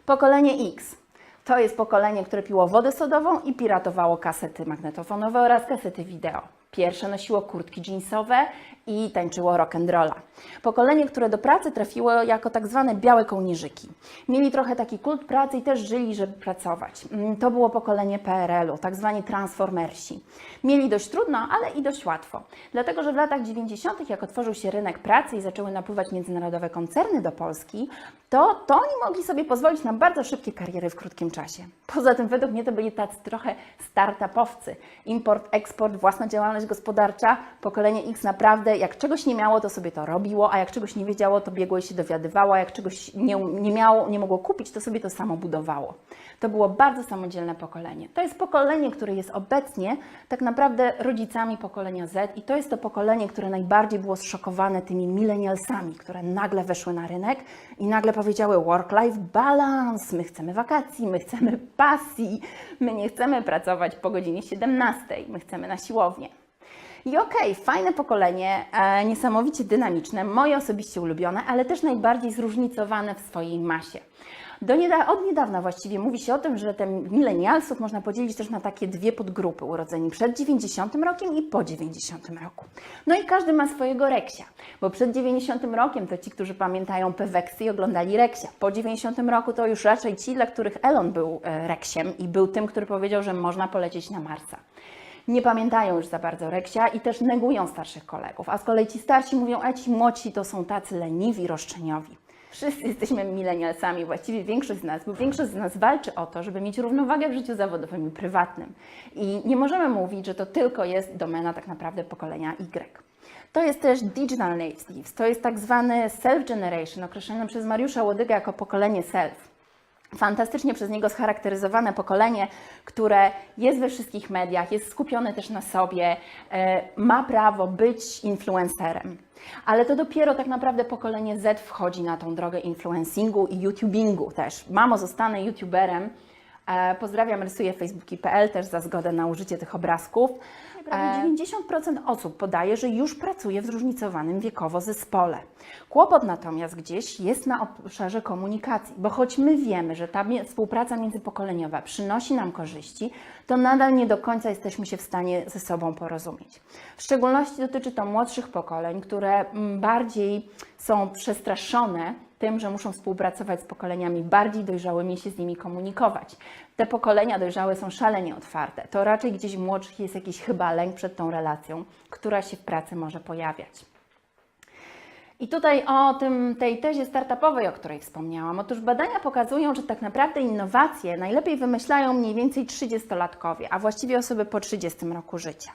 Pokolenie X. To jest pokolenie, które piło wodę sodową i piratowało kasety magnetofonowe oraz kasety wideo. Pierwsze nosiło kurtki jeansowe i tańczyło rock'n'rolla. Pokolenie, które do pracy trafiło jako tak zwane białe kołnierzyki. Mieli trochę taki kult pracy i też żyli, żeby pracować. To było pokolenie PRL-u, tak zwani transformersi. Mieli dość trudno, ale i dość łatwo. Dlatego, że w latach 90., jak otworzył się rynek pracy i zaczęły napływać międzynarodowe koncerny do Polski, to oni mogli sobie pozwolić na bardzo szybkie kariery w krótkim czasie. Poza tym według mnie to byli tacy trochę startupowcy. Import, eksport, własna działalność gospodarcza. Pokolenie X naprawdę, jak czegoś nie miało, to sobie to robiło, a jak czegoś nie wiedziało, to biegło i się dowiadywało, a jak czegoś nie mogło kupić, to sobie to samo budowało. To było bardzo samodzielne pokolenie. To jest pokolenie, które jest obecnie tak naprawdę rodzicami pokolenia Z i to jest to pokolenie, które najbardziej było zszokowane tymi millennialsami, które nagle weszły na rynek i nagle powiedziały work-life balance, my chcemy wakacji, my chcemy pasji, my nie chcemy pracować po godzinie 17, my chcemy na siłownię. I okej, fajne pokolenie, niesamowicie dynamiczne, moje osobiście ulubione, ale też najbardziej zróżnicowane w swojej masie. Od niedawna właściwie mówi się o tym, że te milenialsów można podzielić też na takie dwie podgrupy, urodzeni przed 90 rokiem i po 90 roku. No i każdy ma swojego reksia, bo przed 90 rokiem to ci, którzy pamiętają Peweksy i oglądali reksia. Po 90 roku to już raczej ci, dla których Elon był reksiem i był tym, który powiedział, że można polecieć na Marsa. Nie pamiętają już za bardzo reksia i też negują starszych kolegów, a z kolei ci starsi mówią, a ci młodsi to są tacy leniwi, roszczeniowi. Wszyscy jesteśmy milenialsami, właściwie większość z nas, bo większość z nas walczy o to, żeby mieć równowagę w życiu zawodowym i prywatnym. I nie możemy mówić, że to tylko jest domena tak naprawdę pokolenia Y. To jest też digital natives, to jest tak zwany self-generation, określony przez Mariusza Łodygę jako pokolenie self. Fantastycznie przez niego scharakteryzowane pokolenie, które jest we wszystkich mediach, jest skupione też na sobie, ma prawo być influencerem. Ale to dopiero tak naprawdę pokolenie Z wchodzi na tą drogę influencingu i youtubingu też. Mamo, zostanę youtuberem. Pozdrawiam, rysuję facebooki.pl też za zgodę na użycie tych obrazków. Prawie 90% osób podaje, że już pracuje w zróżnicowanym wiekowo zespole. Kłopot natomiast gdzieś jest na obszarze komunikacji, bo choć my wiemy, że ta współpraca międzypokoleniowa przynosi nam korzyści, to nadal nie do końca jesteśmy się w stanie ze sobą porozumieć. W szczególności dotyczy to młodszych pokoleń, które bardziej są przestraszone tym, że muszą współpracować z pokoleniami bardziej dojrzałymi i się z nimi komunikować. Te pokolenia dojrzałe są szalenie otwarte. To raczej gdzieś w młodszych jest jakiś chyba lęk przed tą relacją, która się w pracy może pojawiać. I tutaj o tej tezie startupowej, o której wspomniałam. Otóż badania pokazują, że tak naprawdę innowacje najlepiej wymyślają mniej więcej 30-latkowie, a właściwie osoby po 30 roku życia.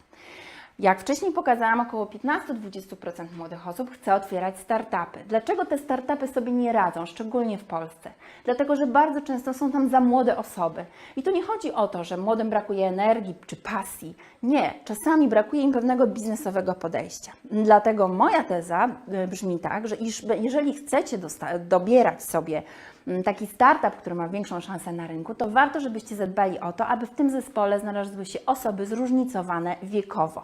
Jak wcześniej pokazałam, około 15-20% młodych osób chce otwierać startupy. Dlaczego te startupy sobie nie radzą, szczególnie w Polsce? Dlatego, że bardzo często są tam za młode osoby. I tu nie chodzi o to, że młodym brakuje energii czy pasji. Nie, czasami brakuje im pewnego biznesowego podejścia. Dlatego moja teza brzmi tak, że jeżeli chcecie dobierać sobie taki startup, który ma większą szansę na rynku, to warto, żebyście zadbali o to, aby w tym zespole znalazły się osoby zróżnicowane wiekowo.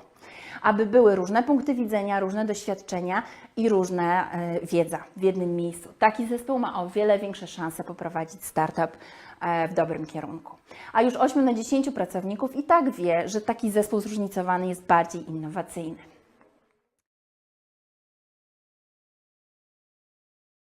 Aby były różne punkty widzenia, różne doświadczenia i różna wiedza w jednym miejscu. Taki zespół ma o wiele większe szanse poprowadzić startup w dobrym kierunku. A już 8 na 10 pracowników i tak wie, że taki zespół zróżnicowany jest bardziej innowacyjny.